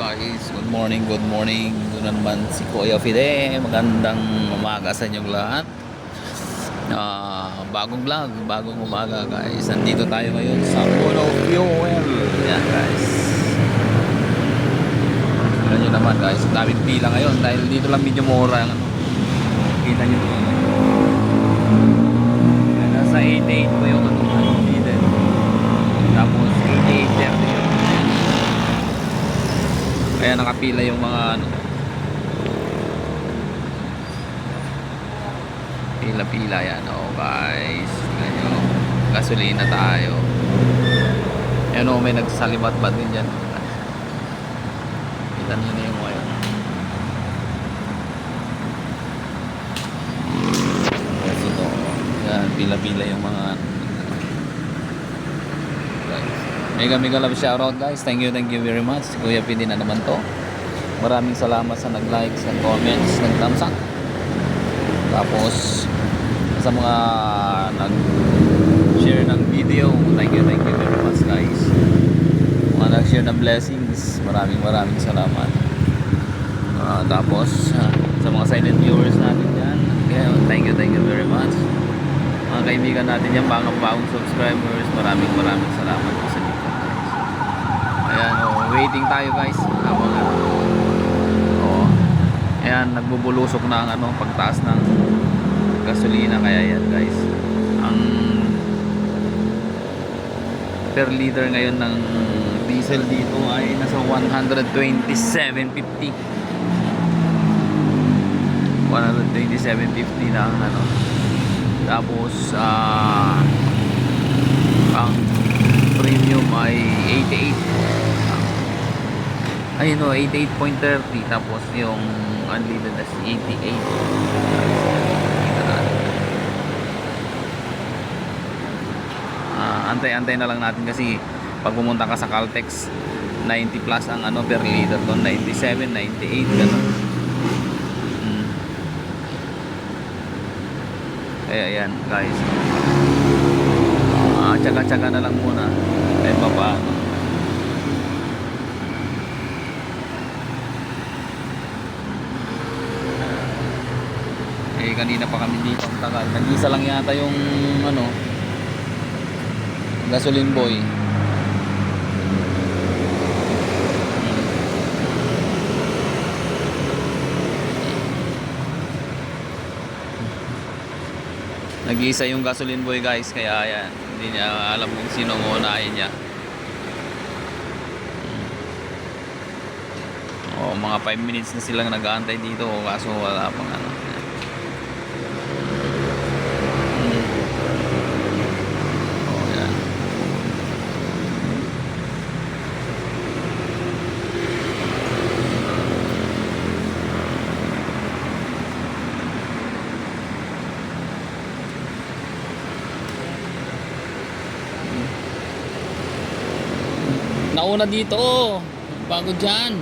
guys, good morning, good morning. Doon na naman si Kuya Fide. Magandang umaga sa inyong lahat. Bagong vlog, bagong umaga guys. Nandito tayo ngayon sa Puno Fuel. Yan guys. Tignan nyo naman guys, daming pila ngayon dahil dito lang medyo mura ang ano. Kita nyo. Yan, nasa 88 po yung ano. Tapos 88.30 yun. Kaya nakapila yung mga ano, pila-pila yan. Oh guys, tingnan nyo, gasolina tayo. Yan o, may nagsalibat-bat din dyan. Kita nyo na yung ngayon. Yes, ito. Yan, pila-pila yung mga mega love shoutout guys. Thank you very much. Kuya Pidi na naman to. Maraming salamat sa nag-likes and comments, nag-thumbs up. Tapos sa mga nag-share ng video, thank you very much guys. Mga nag-share ng blessings, maraming salamat. Tapos sa mga silent viewers natin dyan, thank you very much. Mga kaibigan natin yan, bagong subscribers, maraming salamat po sa inyo. Ayan, waiting tayo guys. Ayan, nagbubulusok na ang ano, pagtaas ng gasolina. Kaya yan guys, ang per liter ngayon ng diesel dito ay nasa 127.50 na ano. Tapos ang premium ay 88.30. Tapos yung unleaded na 88. Antay na lang natin kasi pag pumunta ka sa Caltex, 90 plus ang ano per liter doon, 97, 98 ganun. Kaya yan guys, tsaga na lang muna kahit pa paano. Kanina pa kami dito ang tagal, nag-isa lang yata yung ano, gasoline boy. Nag-iisa yung gasoline boy guys, kaya yan, hindi niya alam kung sino ang uunahin niya. Mga 5 minutes na silang nag-aantay dito, kaso wala pang ano. Yan. Nauna dito, bago dyan.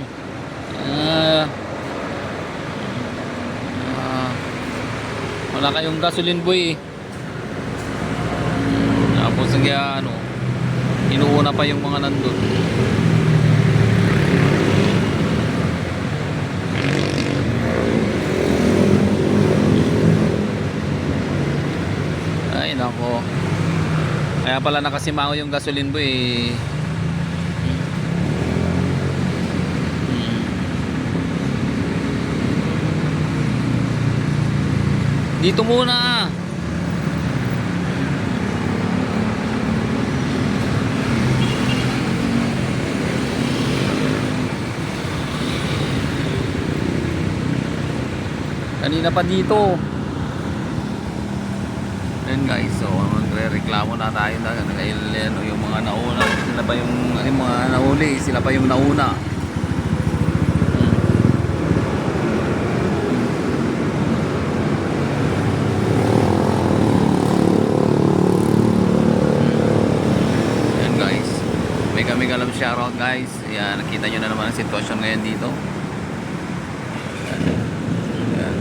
Wala kayong gasoline boy. Tapos ano, inuuna pa yung mga nandun. Ay nako, kaya pala nakasimango yung gasoline boy. Dito muna. Kanina pa dito. Ayan guys, so magre-reklamo na tayo dahil yung mga nauna, sila pa yung mga nauli, sila pa yung nauna. Mega love shoutout guys. Yan, nakita nyo na naman ang sitwasyon ngayon dito. Yan. Yan.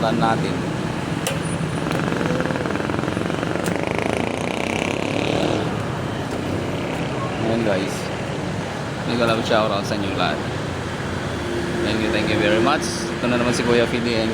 pinuntahan natin. Ayan guys, mega love shoutout sa inyo lahat. Thank you very much. Ito na naman si Kuya Fili.